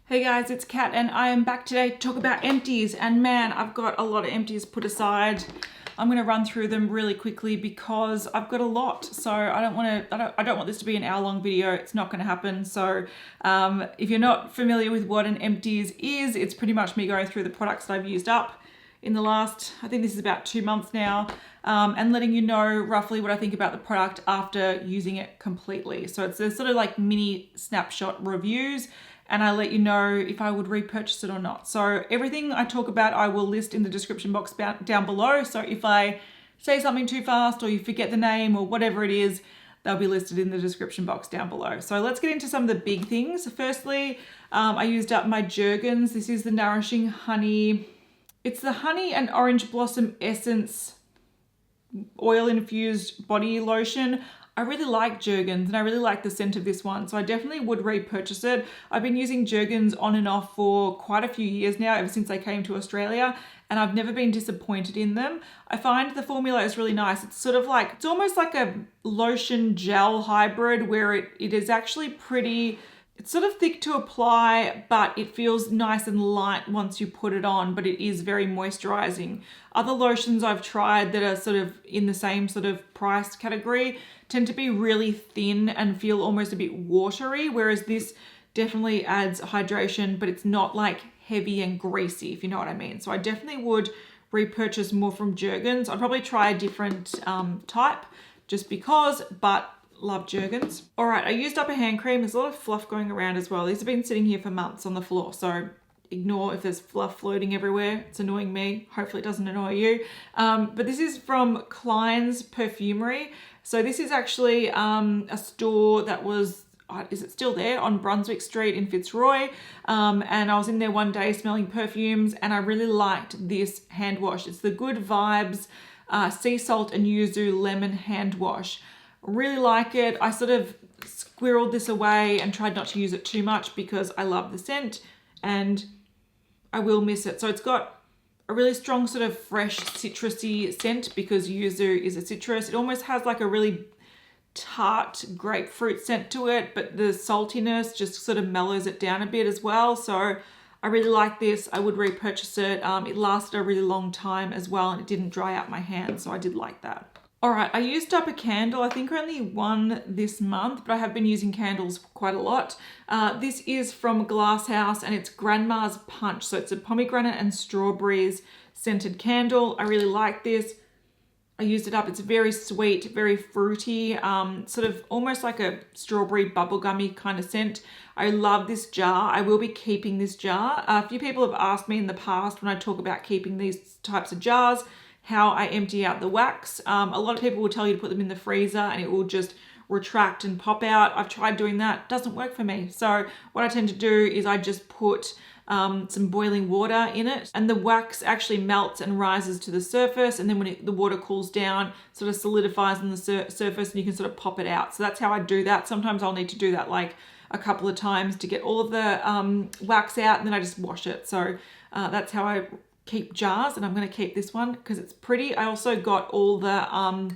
Hey guys, it's Kat and I am back today to talk about Empties, and man, I've got a lot of Empties put aside. I'm going to run through them really quickly because I've got a lot, so I don't want this to be an hour-long video. It's not going to happen. So if you're not familiar with what an Empties is, it's pretty much me going through the products that I've used up in the last, I think this is about 2 months now, and letting you know roughly what I think about the product after using it completely. So it's a sort of like mini snapshot reviews, and I let you know if I would repurchase it or not. So everything I talk about, I will list in the description box down below. So if I say something too fast or you forget the name or whatever it is, they'll be listed in the description box down below. So let's get into some of the big things. Firstly, I used up my Jergens. This is the Nourishing Honey. It's the Honey and Orange Blossom Essence Oil-Infused Body Lotion. I really like Jergens and I really like the scent of this one, so I definitely would repurchase it. I've been using Jergens on and off for quite a few years now, ever since I came to Australia, and I've never been disappointed in them. I find the formula is really nice. It's sort of like, it's almost like a lotion gel hybrid where it is actually pretty, it's sort of thick to apply, but it feels nice and light once you put it on, but it is very moisturizing. Other lotions I've tried that are sort of in the same sort of price category tend to be really thin and feel almost a bit watery, whereas this definitely adds hydration, but it's not like heavy and greasy, if you know what I mean. So I definitely would repurchase more from Jergens. I'd probably try a different type just because, but love Jergens. All right, I used up a hand cream. There's a lot of fluff going around as well. These have been sitting here for months on the floor, so ignore if there's fluff floating everywhere. It's annoying me. Hopefully it doesn't annoy you. But this is from Klein's Perfumery. So this is actually a store that was, is it still there, on Brunswick Street in Fitzroy, and I was in there one day smelling perfumes, and I really liked this hand wash. It's the Good Vibes Sea Salt and Yuzu Lemon Hand Wash. Really like it. I sort of squirreled this away and tried not to use it too much because I love the scent and I will miss it. So it's got a really strong sort of fresh citrusy scent because Yuzu is a citrus. It almost has like a really tart grapefruit scent to it, but the saltiness just sort of mellows it down a bit as well. So I really like this. I would repurchase it. It lasted a really long time as well, and it didn't dry out my hands, so I did like that. All right, I used up a candle. I think only one this month, but I have been using candles quite a lot. This is from Glasshouse and it's Grandma's Punch. So it's a pomegranate and strawberries scented candle. I really like this. I used it up. It's very sweet, very fruity, sort of almost like a strawberry bubblegummy kind of scent. I love this jar. I will be keeping this jar. A few people have asked me in the past when I talk about keeping these types of jars, how I empty out the wax. A lot of people will tell you to put them in the freezer and it will just retract and pop out. I've tried doing that, doesn't work for me. So what I tend to do is I just put some boiling water in it, and the wax actually melts and rises to the surface, and then when the water cools down, sort of solidifies on the surface and you can sort of pop it out. So that's how I do that. Sometimes I'll need to do that like a couple of times to get all of the wax out, and then I just wash it. So that's how I keep jars, and I'm going to keep this one because it's pretty. I also got all the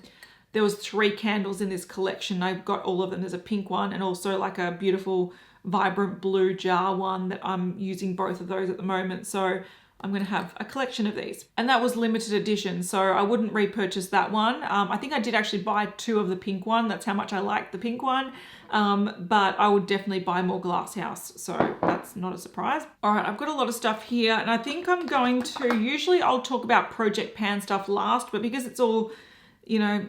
there was 3 candles in this collection. I've got all of them. There's a pink one and also like a beautiful vibrant blue jar one that I'm using both of those at the moment. So I'm going to have a collection of these, and that was limited edition, so I wouldn't repurchase that one. I think I did actually buy 2 of the pink one. That's how much I like the pink one, but I would definitely buy more Glasshouse, so that's not a surprise. All right, I've got a lot of stuff here, and I think I'm going to, usually I'll talk about Project Pan stuff last, but because it's all, you know,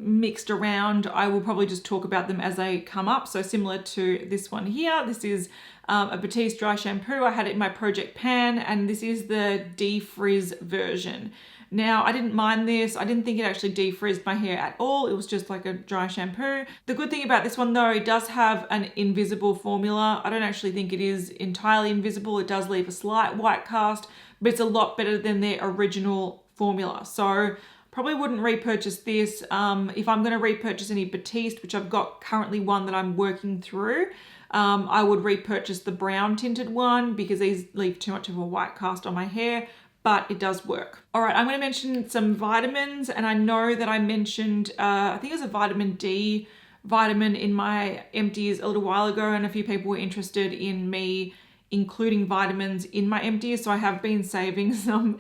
mixed around, I will probably just talk about them as they come up. So similar to this one here, this is a Batiste dry shampoo. I had it in my Project Pan, and this is the De-Frizz version. Now, I didn't mind this. I didn't think it actually de-frizzed my hair at all. It was just like a dry shampoo. The good thing about this one though, it does have an invisible formula. I don't actually think it is entirely invisible. It does leave a slight white cast, but it's a lot better than their original formula. So probably wouldn't repurchase this. If I'm going to repurchase any Batiste, which I've got currently one that I'm working through, I would repurchase the brown tinted one because these leave too much of a white cast on my hair, but it does work. All right, I'm going to mention some vitamins, and I know that I mentioned, I think it was a vitamin D vitamin in my Empties a little while ago, and a few people were interested in me including vitamins in my empties. So I have been saving some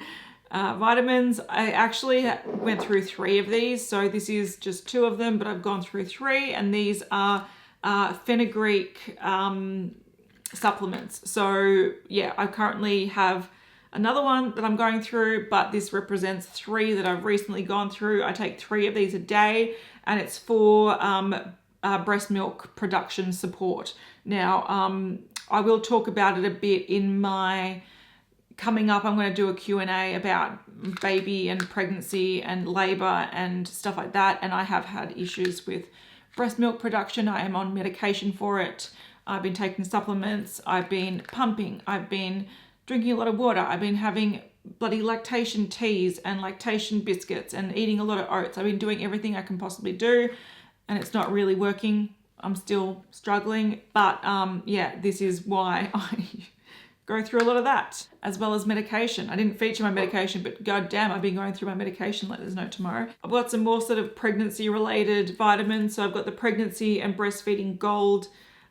vitamins. I actually went through 3 of these. So this is just 2 of them, but I've gone through 3, and these are fenugreek supplements. So yeah, I currently have another one that I'm going through, but this represents 3 that I've recently gone through. I take 3 of these a day, and it's for breast milk production support. Now, I will talk about it a bit in my coming up. I'm going to do a Q&A about baby and pregnancy and labor and stuff like that. And I have had issues with breast milk production. I am on medication for it. I've been taking supplements. I've been pumping. I've been drinking a lot of water. I've been having bloody lactation teas and lactation biscuits and eating a lot of oats. I've been doing everything I can possibly do, and it's not really working. I'm still struggling, but yeah, this is why I go through a lot of that, as well as medication. I didn't feature my medication, but goddamn, I've been going through my medication like there's no tomorrow. I've got some more sort of pregnancy related vitamins. So I've got the pregnancy and breastfeeding gold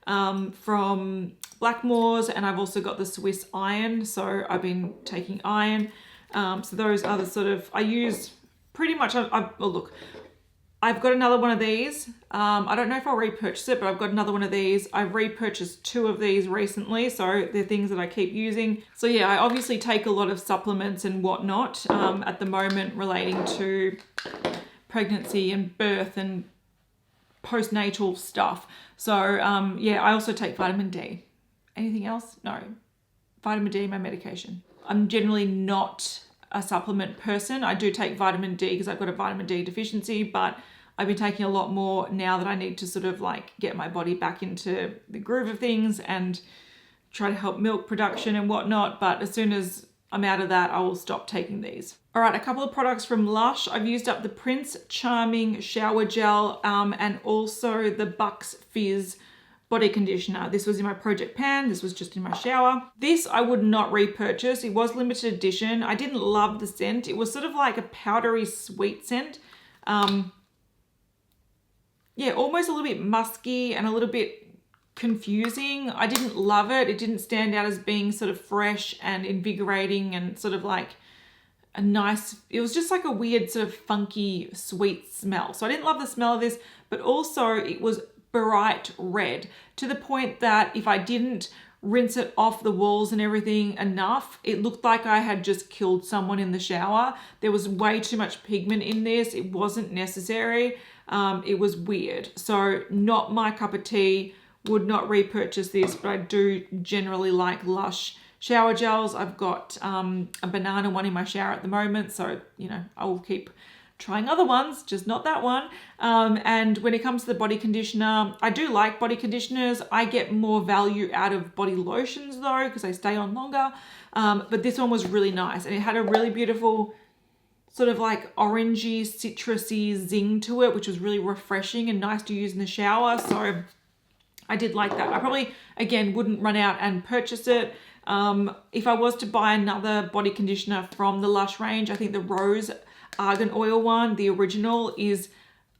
from Blackmores, and I've also got the Swisse Iron. So I've been taking iron. So those are the sort of, I use pretty much, well, look, I've got another one of these. I don't know if I'll repurchase it, but I've got another one of these. I've repurchased 2 of these recently, so they're things that I keep using. So yeah, I obviously take a lot of supplements and whatnot at the moment relating to pregnancy and birth and postnatal stuff. So yeah, I also take vitamin D. Anything else? No. Vitamin D, my medication. I'm generally not a supplement person. I do take vitamin D because I've got a vitamin D deficiency, but I've been taking a lot more now that I need to sort of like get my body back into the groove of things and try to help milk production and whatnot. But as soon as I'm out of that, I will stop taking these. All right, a couple of products from Lush. I've used up the Prince Charming Shower Gel and also the Bucks Fizz body conditioner. This was in my project pan. This was just in my shower. This I would not repurchase. It was limited edition. I didn't love the scent. It was sort of like a powdery sweet scent. Yeah, almost a little bit musky and a little bit confusing. I didn't love it. It didn't stand out as being sort of fresh and invigorating and sort of like a nice, it was just like a weird sort of funky sweet smell. So I didn't love the smell of this, but also it was bright red to the point that if I didn't rinse it off the walls and everything enough, it looked like I had just killed someone in the shower. There was way too much pigment in this. It wasn't necessary. It was weird. So not my cup of tea. Would not repurchase this, but I do generally like Lush shower gels. I've got a banana one in my shower at the moment, so you know I will keep trying other ones, just not that one. And when it comes to the body conditioner, I do like body conditioners. I get more value out of body lotions though, because they stay on longer. But this one was really nice, and it had a really beautiful sort of like orangey, citrusy zing to it, which was really refreshing and nice to use in the shower. So I did like that. I probably, again, wouldn't run out and purchase it. If I was to buy another body conditioner from the Lush range, I think the Rose Argan Oil one, the original, is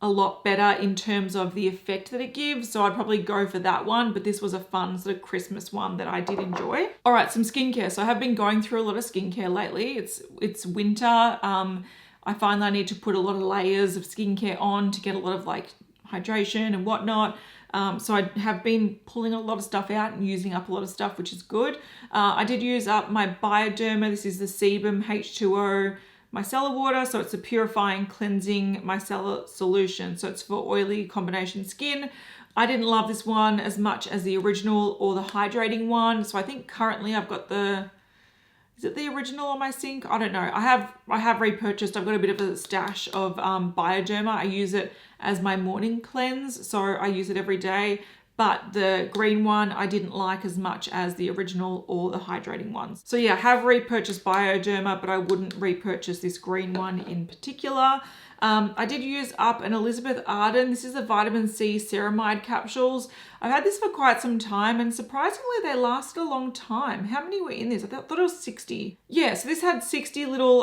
a lot better in terms of the effect that it gives. So I'd probably go for that one, but this was a fun sort of Christmas one that I did enjoy. All right, some skincare. So I have been going through a lot of skincare lately. It's winter. I find that I need to put a lot of layers of skincare on to get a lot of like hydration and whatnot. So I have been pulling a lot of stuff out and using up a lot of stuff, which is good. I did use up my Bioderma. This is the Sebium H2O micellar water. So it's a purifying, cleansing micellar solution. So it's for oily combination skin. I didn't love this one as much as the original or the hydrating one. So I think currently I've got is it the original on my sink? I don't know. I have repurchased. I've got a bit of a stash of Bioderma. I use it as my morning cleanse. So I use it every day. But the green one I didn't like as much as the original or the hydrating ones. So yeah, I have repurchased Bioderma, but I wouldn't repurchase this green one in particular. I did use up an Elizabeth Arden. This is the vitamin C ceramide capsules. I've had this for quite some time, and surprisingly they lasted a long time. How many were in this? I thought it was 60. Yeah, so this had 60 little,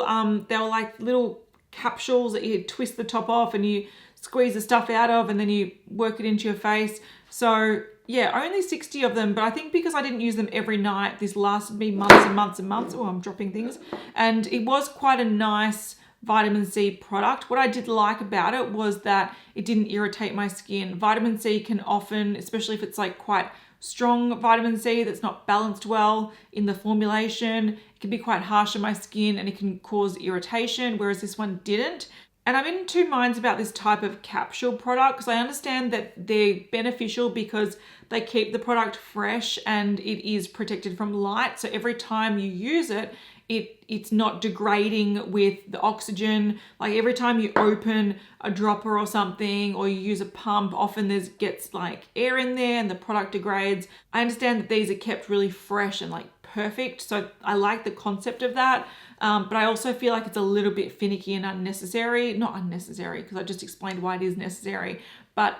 they were like little capsules that you twist the top off and you squeeze the stuff out of, and then you work it into your face. So Yeah, only 60 of them, but I think because I didn't use them every night, this lasted me months and months and months. Oh, I'm dropping things. And it was quite a nice vitamin C product. What I did like about it was that it didn't irritate my skin. Vitamin C can often, especially if it's like quite strong vitamin C that's not balanced well in the formulation, it can be quite harsh on my skin and it can cause irritation, whereas this one didn't. And I'm in two minds about this type of capsule product because I understand that they're beneficial because they keep the product fresh and it is protected from light. So every time you use it, it's not degrading with the oxygen. Like every time you open a dropper or something or you use a pump, often gets like air in there and the product degrades. I understand that these are kept really fresh and like perfect. So I like the concept of that. But I also feel like it's a little bit finicky and unnecessary. Not unnecessary because I just explained why it is necessary, but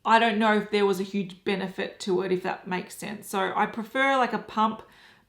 I don't know if there was a huge benefit to it, if that makes sense. So I prefer like a pump,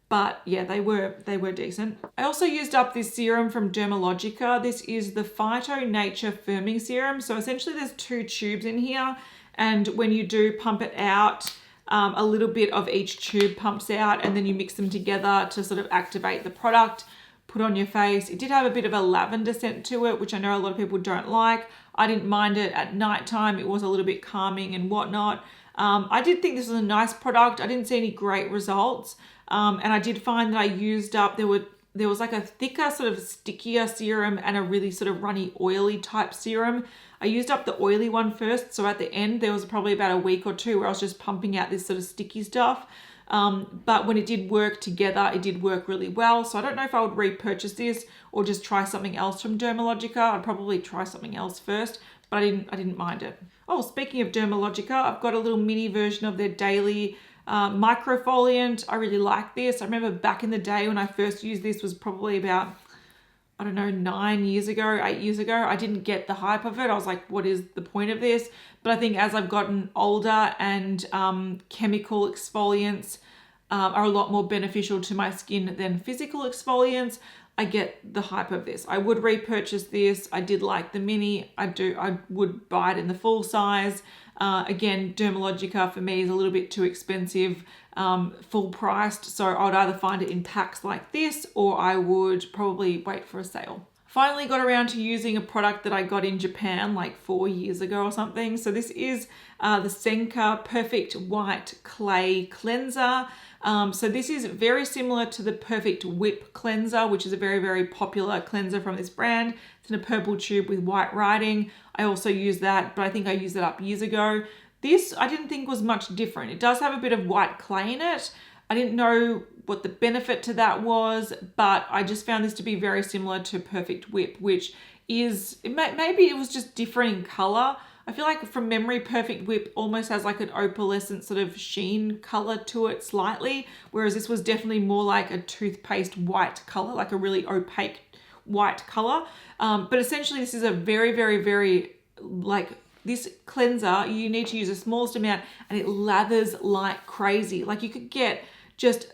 but yeah, they were decent. I also used up this serum from Dermalogica. This is the Phyto-Nature firming serum. So essentially there's 2 tubes in here. And when you do pump it out, a little bit of each tube pumps out and then you mix them together to sort of activate the product, put on your face. It did have a bit of a lavender scent to it, which I know a lot of people don't like. I didn't mind it at nighttime. It was a little bit calming and whatnot. I did think this was a nice product. I didn't see any great results. And I did find that I used up, there was like a thicker sort of stickier serum and a really sort of runny oily type serum. I used up the oily one first. So at the end, there was probably about a week or 2 where I was just pumping out this sort of sticky stuff. But when it did work together, it did work really well. So I don't know if I would repurchase this or just try something else from Dermalogica. I'd probably try something else first, but I didn't mind it. Oh, speaking of Dermalogica, I've got a little mini version of their daily Microfoliant. I really like this. I remember back in the day when I first used this was probably about, I don't know, 9 years ago, 8 years ago. I didn't get the hype of it. I was like, what is the point of this? But I think as I've gotten older and chemical exfoliants are a lot more beneficial to my skin than physical exfoliants, I get the hype of this. I would repurchase this. I did like the mini. I would buy it in the full size. Again, Dermalogica for me is a little bit too expensive, full priced. So I would either find it in packs like this or I would probably wait for a sale. Finally got around to using a product that I got in Japan like 4 years ago or something. So this is the Senka Perfect White Clay Cleanser. So this is very similar to the Perfect Whip Cleanser, which is a very, very popular cleanser from this brand. It's in a purple tube with white writing. I also use that, but I think I used it up years ago. This I didn't think was much different. It does have a bit of white clay in it. I didn't know what the benefit to that was, but I just found this to be very similar to Perfect Whip, which is, maybe it was just different in color. I feel like from memory, Perfect Whip almost has like an opalescent sort of sheen color to it slightly, whereas this was definitely more like a toothpaste white color, like a really opaque white color. But essentially this is a very, very, very, like this cleanser, you need to use the smallest amount and it lathers like crazy. Like you could get just,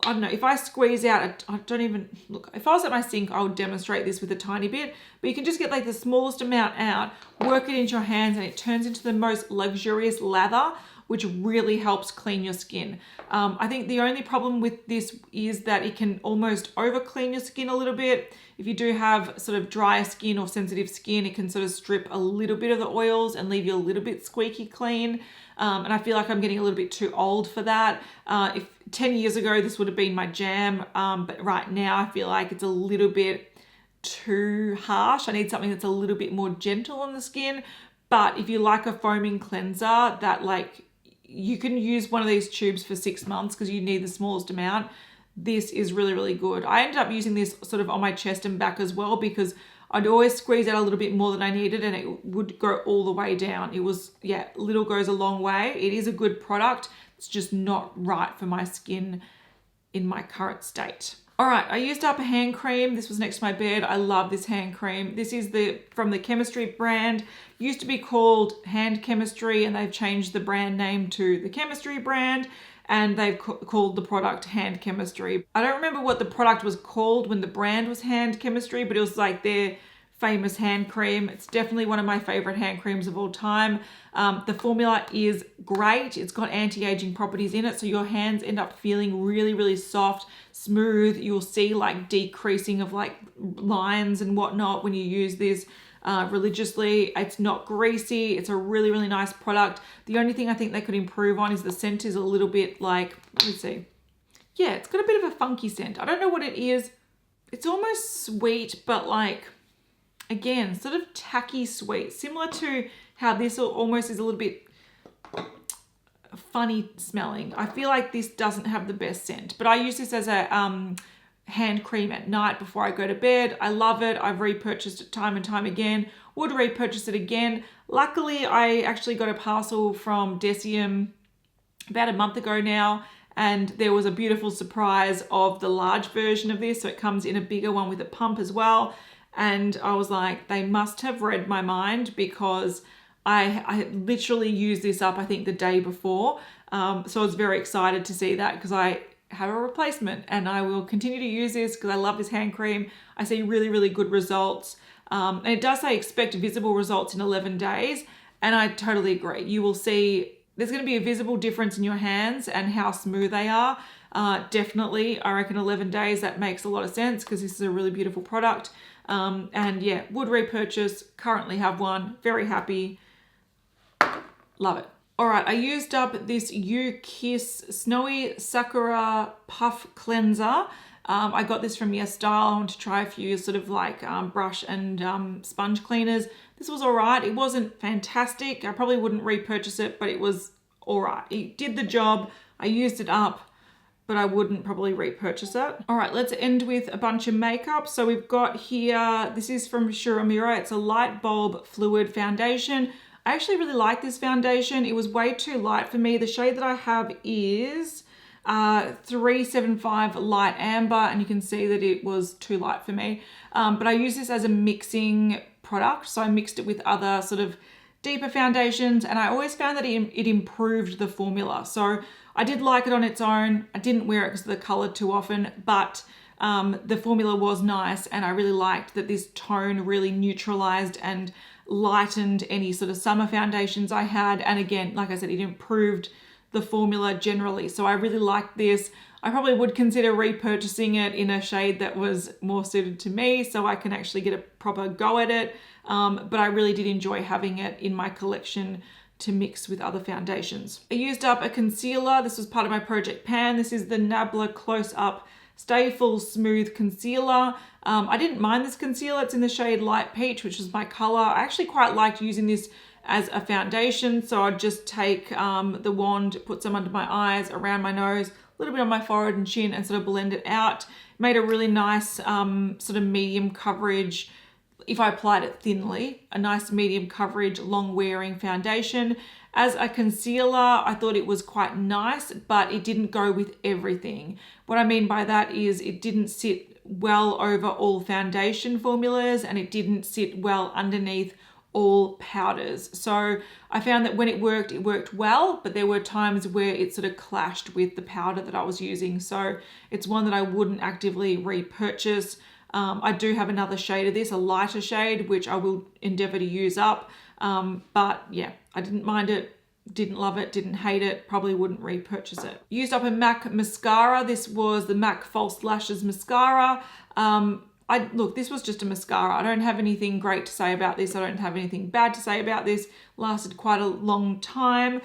I don't know, if I squeeze out, I don't even, look, if I was at my sink, I would demonstrate this with a tiny bit, but you can just get like the smallest amount out, work it into your hands and it turns into the most luxurious lather, which really helps clean your skin. I think the only problem with this is that it can almost over clean your skin a little bit. If you do have sort of dry skin or sensitive skin, it can sort of strip a little bit of the oils and leave you a little bit squeaky clean. And I feel like I'm getting a little bit too old for that. If 10 years ago, this would have been my jam. But right now I feel like it's a little bit too harsh. I need something that's a little bit more gentle on the skin. But if you like a foaming cleanser that like, you can use one of these tubes for 6 months because you need the smallest amount. This is really, really good. I ended up using this sort of on my chest and back as well because I'd always squeeze out a little bit more than I needed and it would go all the way down. It was, yeah, little goes a long way. It is a good product. It's just not right for my skin in my current state. All right, I used up a hand cream. This was next to my bed. I love this hand cream. This is from the Chemistry brand. Used to be called Hand Chemistry and they've changed the brand name to the Chemistry brand and they've called the product Hand Chemistry. I don't remember what the product was called when the brand was Hand Chemistry, but it was like their famous hand cream. It's definitely one of my favorite hand creams of all time. The formula is great. It's got anti-aging properties in it, so your hands end up feeling really, really soft, smooth. You'll see like decreasing of like lines and whatnot when you use this religiously. It's not greasy. It's a really, really nice product. The only thing I think they could improve on is the scent is a little bit like, let me see. Yeah, it's got a bit of a funky scent. I don't know what it is. It's almost sweet, but like, again, sort of tacky sweet, similar to how this almost is a little bit funny smelling. I feel like this doesn't have the best scent, but I use this as a hand cream at night before I go to bed. I love it. I've repurchased it time and time again. Would repurchase it again. Luckily, I actually got a parcel from Sebium about a month ago now, and there was a beautiful surprise of the large version of this. So it comes in a bigger one with a pump as well. And I was like, they must have read my mind, because I literally used this up, I think, the day before. So I was very excited to see that, because I have a replacement and I will continue to use this because I love this hand cream. I see really, really good results. And it does say expect visible results in 11 days. And I totally agree. You will see there's going to be a visible difference in your hands and how smooth they are. Definitely, I reckon 11 days, that makes a lot of sense, because this is a really beautiful product. And yeah, would repurchase, currently have one, very happy, love it. All right, I used up this UKISS Snowy Sakura Puff Cleanser. I got this from Yes Style. I want to try a few sort of like brush and sponge cleaners. This was all right. It wasn't fantastic. I probably wouldn't repurchase it, but it was all right. It did the job. I used it up, but I wouldn't probably repurchase it. All right, let's end with a bunch of makeup. So we've got here, this is from Uemura. It's a light bulb fluid foundation. I actually really like this foundation. It was way too light for me. The shade that I have is 375 Light Amber, and you can see that it was too light for me. But I use this as a mixing product. So I mixed it with other sort of deeper foundations, and I always found that it improved the formula. So I did like it on its own. I didn't wear it because of the color too often, but the formula was nice, and I really liked that this tone really neutralized and lightened any sort of summer foundations I had. And again, like I said, it improved the formula generally. So I really liked this. I probably would consider repurchasing it in a shade that was more suited to me, so I can actually get a proper go at it. But I really did enjoy having it in my collection to mix with other foundations. I used up a concealer. This was part of my Project Pan. This is the Nabla Close Up Stay Full Smooth Concealer. I didn't mind this concealer. It's in the shade Light Peach, which is my color. I actually quite liked using this as a foundation. So I'd just take the wand, put some under my eyes, around my nose, a little bit on my forehead and chin, and sort of blend it out. Made a really nice sort of medium coverage. If I applied it thinly, a nice medium coverage, long wearing foundation. As a concealer, I thought it was quite nice, but it didn't go with everything. What I mean by that is it didn't sit well over all foundation formulas, and it didn't sit well underneath all powders. So I found that when it worked well, but there were times where it sort of clashed with the powder that I was using. So it's one that I wouldn't actively repurchase. I do have another shade of this, a lighter shade, which I will endeavor to use up. But yeah, I didn't mind it, didn't love it, didn't hate it, probably wouldn't repurchase it. Used up a MAC mascara. This was the MAC False Lashes mascara. Look, this was just a mascara. I don't have anything great to say about this. I don't have anything bad to say about this. Lasted quite a long time.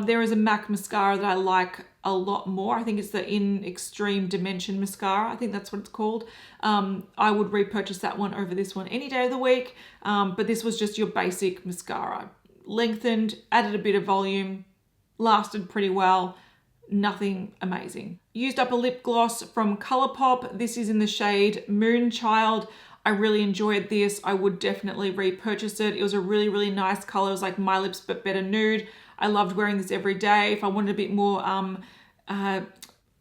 There is a MAC mascara that I like a lot more. I think it's the In Extreme Dimension mascara. I think that's what it's called. I would repurchase that one over this one any day of the week. But this was just your basic mascara. Lengthened, added a bit of volume, lasted pretty well. Nothing amazing. Used up a lip gloss from Colourpop. This is in the shade Moonchild. I really enjoyed this. I would definitely repurchase it. It was a really, really nice color. It was like My Lips but better nude. I loved wearing this every day. If I wanted a bit more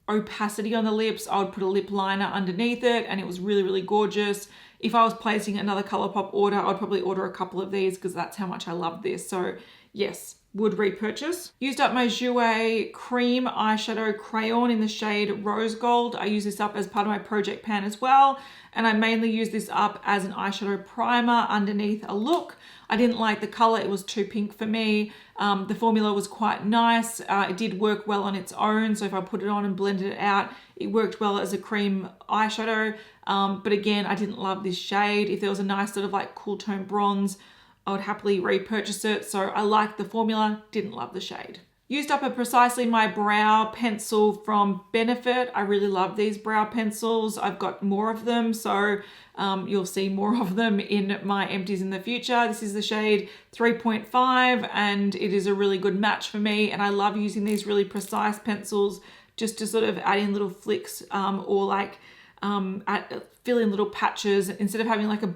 opacity on the lips, I would put a lip liner underneath it, and it was really, really gorgeous. If I was placing another Colourpop order, I'd probably order a couple of these because that's how much I love this. So yes, would repurchase. Used up my Jouer cream eyeshadow crayon in the shade Rose Gold. I use this up as part of my project pan as well. And I mainly use this up as an eyeshadow primer underneath a look. I didn't like the color, it was too pink for me. The formula was quite nice. It did work well on its own. So if I put it on and blended it out, it worked well as a cream eyeshadow. But again, I didn't love this shade. If there was a nice sort of like cool tone bronze, I would happily repurchase it. So I liked the formula, didn't love the shade. Used up a Precisely My Brow pencil from Benefit. I really love these brow pencils. I've got more of them, so you'll see more of them in my empties in the future. This is the shade 3.5 and it is a really good match for me. And I love using these really precise pencils just to sort of add in little flicks or like fill in little patches instead of having like a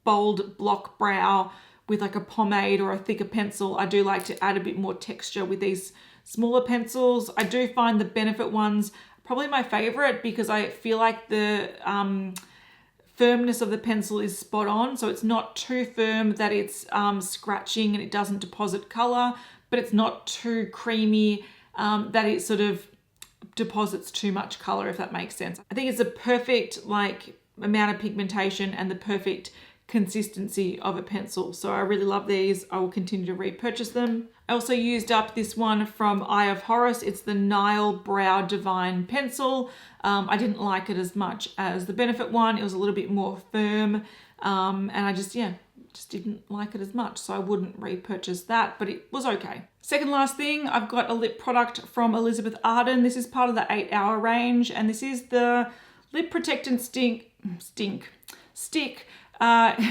bold block brow with like a pomade or a thicker pencil. I do like to add a bit more texture with these smaller pencils. I do find the Benefit ones probably my favorite because I feel like the firmness of the pencil is spot on. So it's not too firm that it's scratching and it doesn't deposit color, but it's not too creamy that it sort of deposits too much color, if that makes sense. I think it's a perfect like amount of pigmentation and the perfect consistency of a pencil. So I really love these. I will continue to repurchase them. I also used up this one from Eye of Horus. It's the Nile Brow Divine Pencil. I didn't like it as much as the Benefit one. It was a little bit more firm and I just didn't like it as much. So I wouldn't repurchase that, but it was okay. Second last thing, I've got a lip product from Elizabeth Arden. This is part of the 8 Hour range and this is the Lip Protectant Stick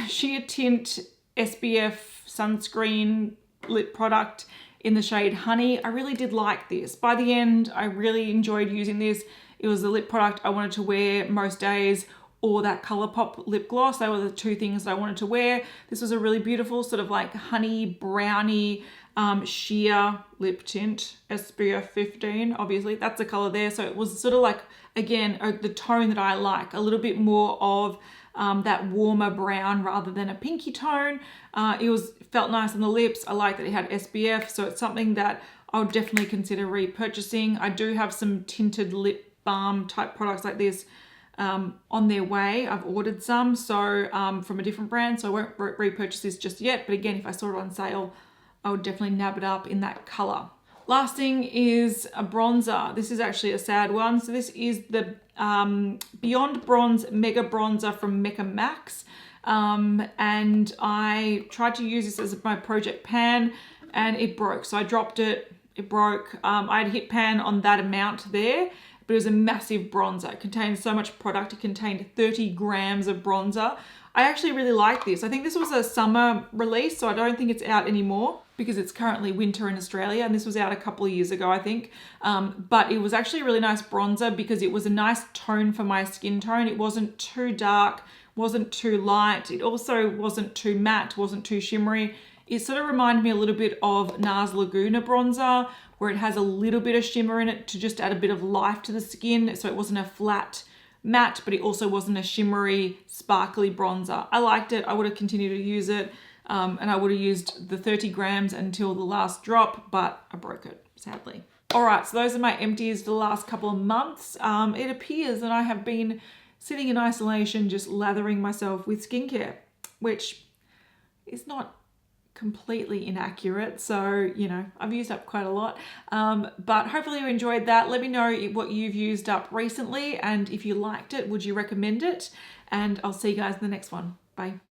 Sheer Tint SPF sunscreen lip product in the shade Honey. I really did like this. By the end, I really enjoyed using this. It was the lip product I wanted to wear most days, or that ColourPop lip gloss. They were the two things that I wanted to wear. This was a really beautiful sort of like honey brownie sheer lip tint, SPF 15, obviously that's the color there. So it was sort of like, again, the tone that I like, a little bit more of that warmer brown rather than a pinky tone. It felt nice on the lips. I like that it had SPF, so it's something that I would definitely consider repurchasing. I do have some tinted lip balm type products like this on their way. I've ordered some, so from a different brand, so I won't repurchase this just yet. But again, if I saw it on sale, I would definitely nab it up in that color. Last thing is a bronzer. This is actually a sad one. So this is the Beyond Bronze Mega Bronzer from Mecca Max. And I tried to use this as my project pan and it broke. So I dropped it, it broke. I had hit pan on that amount there, but it was a massive bronzer. It contained so much product. It contained 30 grams of bronzer. I actually really like this. I think this was a summer release, so I don't think it's out anymore because it's currently winter in Australia, and this was out a couple of years ago, I think. But it was actually a really nice bronzer because it was a nice tone for my skin tone. It wasn't too dark, wasn't too light. It also wasn't too matte, wasn't too shimmery. It sort of reminded me a little bit of NARS Laguna bronzer, where it has a little bit of shimmer in it to just add a bit of life to the skin. So it wasn't a flat matte, but it also wasn't a shimmery, sparkly bronzer. I liked it. I would have continued to use it. And I would have used the 30 grams until the last drop, but I broke it, sadly. All right, so those are my empties for the last couple of months. It appears that I have been sitting in isolation, just lathering myself with skincare, which is not completely inaccurate. So, you know, I've used up quite a lot, but hopefully you enjoyed that. Let me know what you've used up recently, and if you liked it, would you recommend it? And I'll see you guys in the next one. Bye.